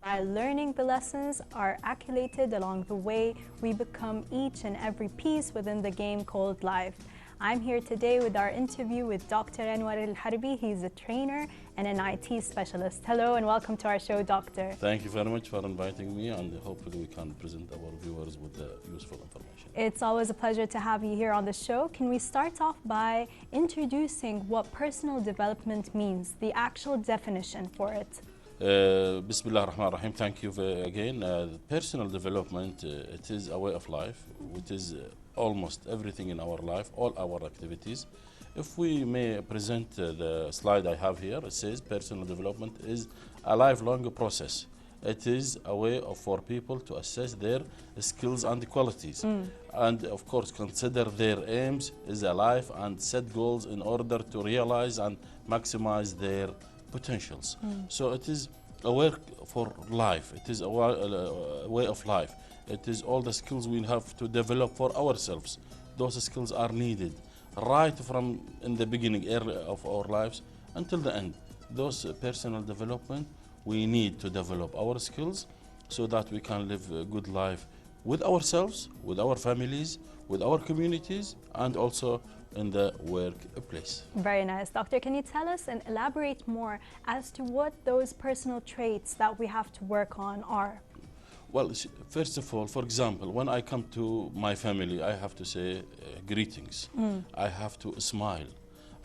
While learning the lessons are accumulated along the way, we become each and every piece within the game called life. I'm here today with our interview with Dr. Al-Harbi. He's a trainer and an IT specialist. Hello and welcome to our show, Doctor. Thank you very much for inviting me, and hopefully we can present our viewers with the useful information. It's always a pleasure to have you here on the show. Can we start off by introducing what personal development means, the actual definition for it? Bismillah ar-Rahman ar-Rahim. Thank you again. Personal development, it is a way of life, which is almost everything in our life, all our activities. If we may present the slide I have here, it says personal development is a lifelong process. It is a way for people to assess their skills and qualities. And of course, consider their aims is a life and set goals in order to realize and maximize their potentials. So it is a work for life. It is a way of life. It is all the skills we have to develop for ourselves. Those skills are needed right from in the beginning of our lives until the end. Those personal development, we need to develop our skills so that we can live a good life with ourselves, with our families, with our communities, and also in the workplace. Very nice. Doctor, can you tell us and elaborate more as to what those personal traits that we have to work on are? Well, first of all, for example, when I come to my family, I have to say greetings. I have to smile.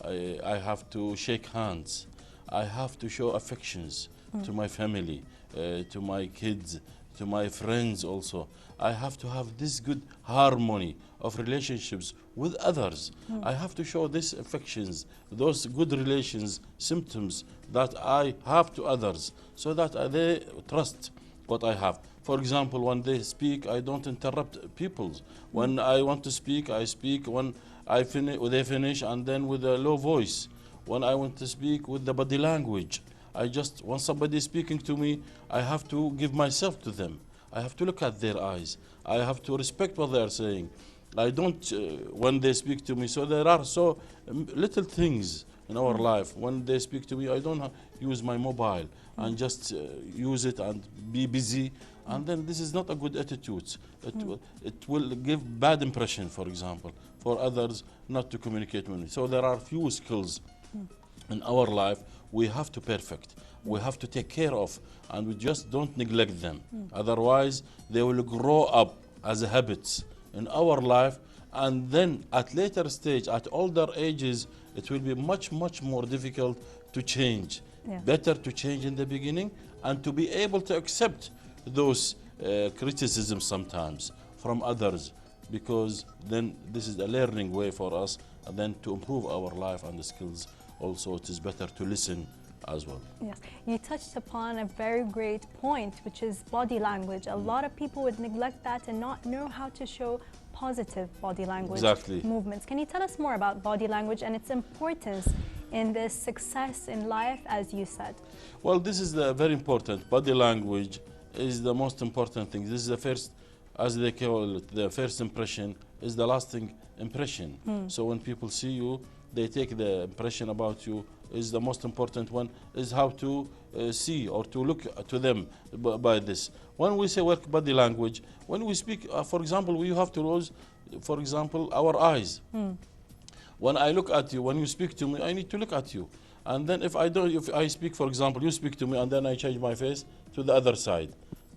I have to shake hands. I have to show affections to my family, to my kids, to my friends also. I have to have this good harmony of relationships with others. I have to show these affections, those good relations, symptoms that I have to others, so that they trust what I have. For example, when they speak, I don't interrupt people. When I want to speak, I speak. When they finish, and then with a low voice. When I want to speak, with the body language. When somebody is speaking to me, I have to give myself to them. I have to look at their eyes. I have to respect what they are saying. I don't, when they speak to me, so there are so little things in our life. When they speak to me, I don't use my mobile and just use it and be busy. And then this is not a good attitude. It will give bad impression, for example, for others not to communicate with me. So there are few skills in our life we have to perfect, we have to take care of, and we just don't neglect them. Otherwise, they will grow up as habits in our life, and then at later stage, at older ages, it will be much more difficult to change. Better to change in the beginning and to be able to accept those criticisms sometimes from others, because then this is a learning way for us, and then to improve our life and the skills. Also, it is better to listen as well. Yes, you touched upon a very great point, which is body language. A lot of people would neglect that and not know how to show positive body language movements. Can you tell us more about body language and its importance in this success in life, as you said? Well, this is very important. Body language is the most important thing. This is the first, as they call it, the first impression is the lasting impression. So when people see you, they take the impression about you is the most important one, is how to see or to look to them by this. When we say work body language, when we speak, for example, we have to use, for example, our eyes. When I look at you, when you speak to me, I need to look at you. And then if I speak, for example, you speak to me and then I change my face to the other side.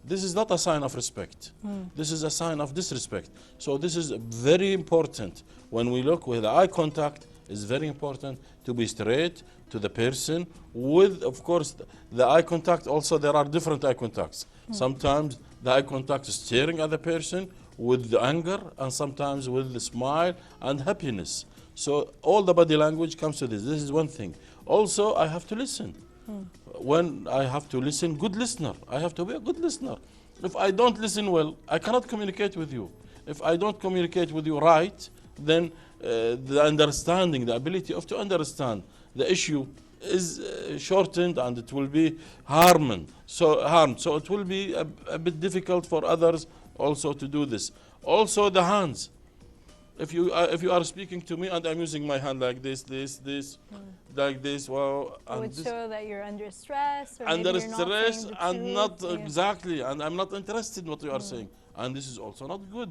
This is not a sign of respect. This is a sign of disrespect. So this is very important. When we look with eye contact, it's very important to be straight to the person with, of course, the eye contact. Also, there are different eye contacts. Sometimes the eye contact is staring at the person with the anger, and sometimes with the smile and happiness. So all the body language comes to this. This is one thing. Also, I have to listen. When I have to listen, good listener. I have to be a good listener. If I don't listen well, I cannot communicate with you. If I don't communicate with you right, then the understanding, the ability to understand the issue is shortened, and it will be harmed. So it will be a bit difficult for others also to do this. Also the hands. If you are speaking to me and I'm using my hand like this, like this, well, it would show that you're under stress, or under maybe you're stress not and saying the not truth. exactly, and I'm not interested in what you are saying, and this is also not good.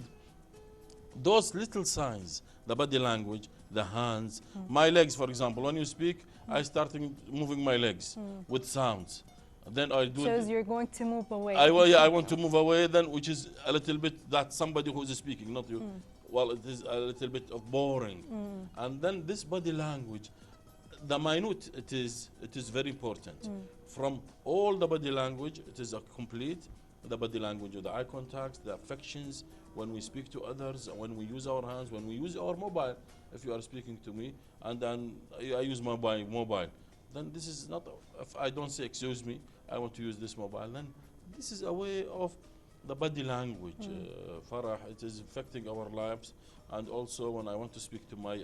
Those little signs, the body language, the hands, my legs, for example, when you speak, I starting moving my legs with sounds. Then I do. Shows you're going to move away. I want to move away then, which is a little bit that somebody who is speaking, not you. Well, it is a little bit of boring. And then this body language, the minute it is very important. From all the body language, it is a complete. The body language, the eye contact, the affections, when we speak to others, when we use our hands, when we use our mobile. If you are speaking to me and then I use my mobile, then this is not, if I don't say excuse me, I want to use this mobile, then this is a way of the body language. Farah, it is affecting our lives. And also when I want to speak to my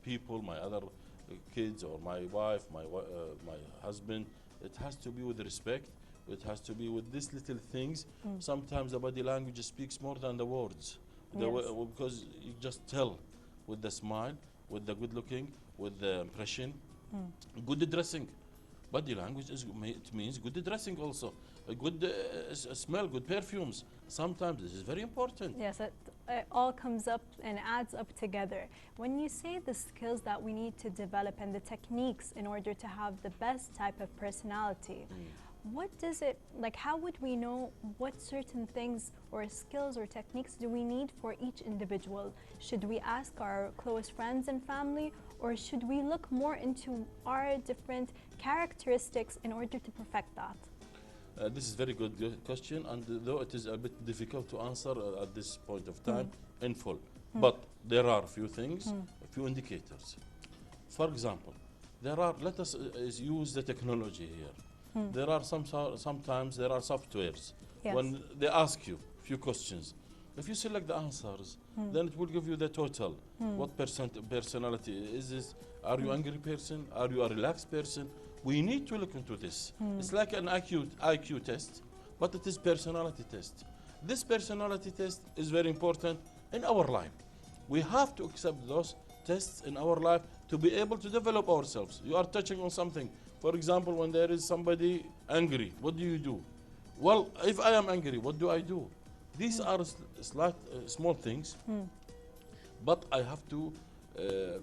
people, my other kids or my wife, my husband, it has to be with respect. It has to be with these little things. Sometimes the body language speaks more than the words. Because you just tell with the smile, with the good looking, with the impression, good dressing. Body language it means good dressing also. A good smell, good perfumes. Sometimes this is very important. Yes, it all comes up and adds up together. When you say the skills that we need to develop and the techniques in order to have the best type of personality, what does it, like, how would we know what certain things or skills or techniques do we need for each individual? Should we ask our close friends and family, or should we look more into our different characteristics in order to perfect that? This is a very good question, and though it is a bit difficult to answer at this point of time in full. But there are a few things, a few indicators. For example, let us use the technology here. There are sometimes there are softwares. Yes. When they ask you a few questions, if you select the answers, then it will give you the total. What personality is this? Are you an angry person? Are you a relaxed person? We need to look into this. It's like an IQ test, but it is personality test. This personality test is very important in our life. We have to accept those tests in our life to be able to develop ourselves. You are touching on something. For example, when there is somebody angry, what do you do? Well, if I am angry, what do I do? These are small things, but I have to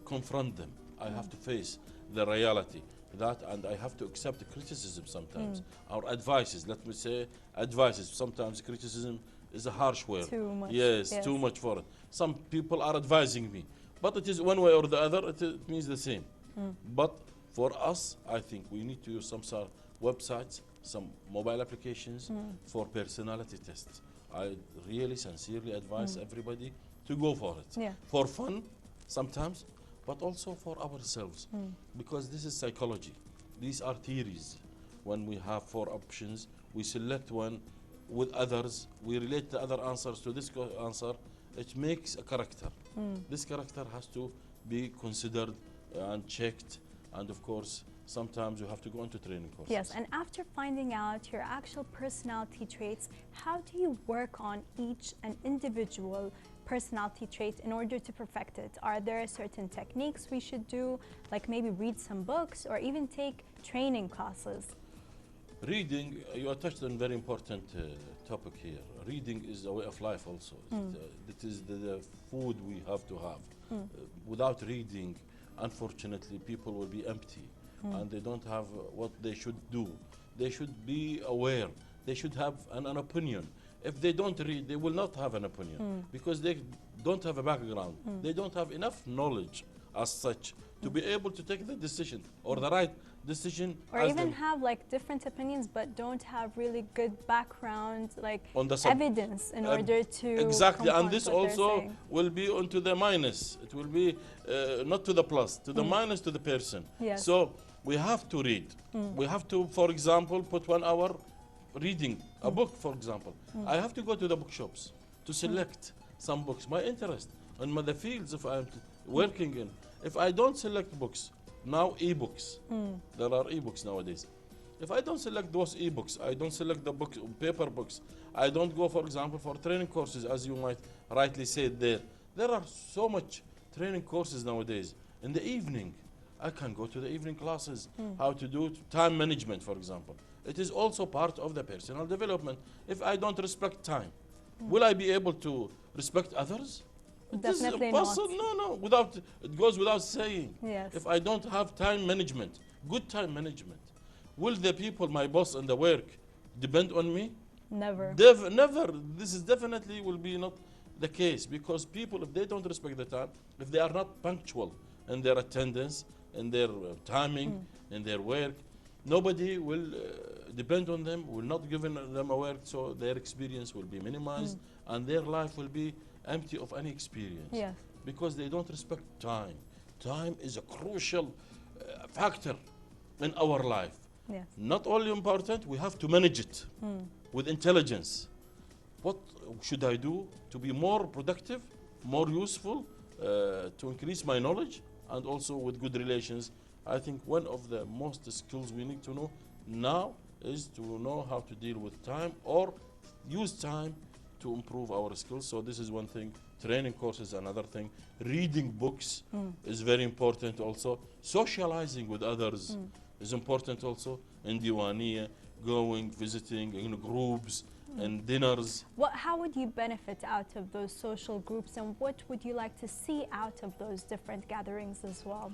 confront them. I have to face the reality that, and I have to accept the criticism sometimes. Our advices, let me say advices, sometimes criticism is a harsh word. Too much. Yes, too much for it. Some people are advising me, but it is one way or the other, it means the same. But for us, I think we need to use some sort of websites, some mobile applications for personality tests. I really sincerely advise everybody to go for it. For fun, sometimes, but also for ourselves. Because this is psychology. These are theories. When we have 4 options, we select one with others, we relate the other answers to this answer, it makes a character. This character has to be considered and checked. And of course, sometimes you have to go into training courses. Yes, and after finding out your actual personality traits, how do you work on each and individual personality trait in order to perfect it? Are there certain techniques we should do, like maybe read some books or even take training classes? Reading, you are touched on a very important topic here. Reading is a way of life also. It is the food we have to have. Without reading, unfortunately, people will be empty and they don't have what they should do. They should be aware. They should have an opinion. If they don't read, they will not have an opinion because they don't have a background. They don't have enough knowledge as such to be able to take the decision or the right decision. Or even have like different opinions but don't have really good background, like on the evidence in order to exactly, and this also will be onto the minus. It will be not to the plus, to the minus to the person. Yes. So we have to read. We have to, for example, put 1 hour reading a book, for example. I have to go to the bookshops to select some books, my interest, and the fields if I'm working in. If I don't select books, now e-books, there are e-books nowadays. If I don't select those e-books, I don't select the paper books, I don't go, for example, for training courses, as you might rightly say there, There are so much training courses nowadays. In the evening, I can go to the evening classes, how to do time management, for example. It is also part of the personal development. If I don't respect time, will I be able to respect others? Definitely not. No, without, it goes without saying. Yes. If I don't have time management, good time management, will the people, my boss and the work, depend on me? Never. Never. This is definitely will be not the case, because people, if they don't respect the time, if they are not punctual in their attendance, in their timing, in their work, nobody will depend on them, will not give them a work, so their experience will be minimized and their life will be empty of any experience. Yes. Because they don't respect time. Time is a crucial factor in our life. Yes. Not only important, we have to manage it with intelligence. What should I do to be more productive, more useful, to increase my knowledge, and also with good relations? I think one of the most skills we need to know now is to know how to deal with time or use time to improve our skills. So this is one thing. Training courses, another thing. Reading books is very important also. Socializing with others is important also. In Diwaniya, going, visiting in groups and dinners. How would you benefit out of those social groups, and what would you like to see out of those different gatherings as well?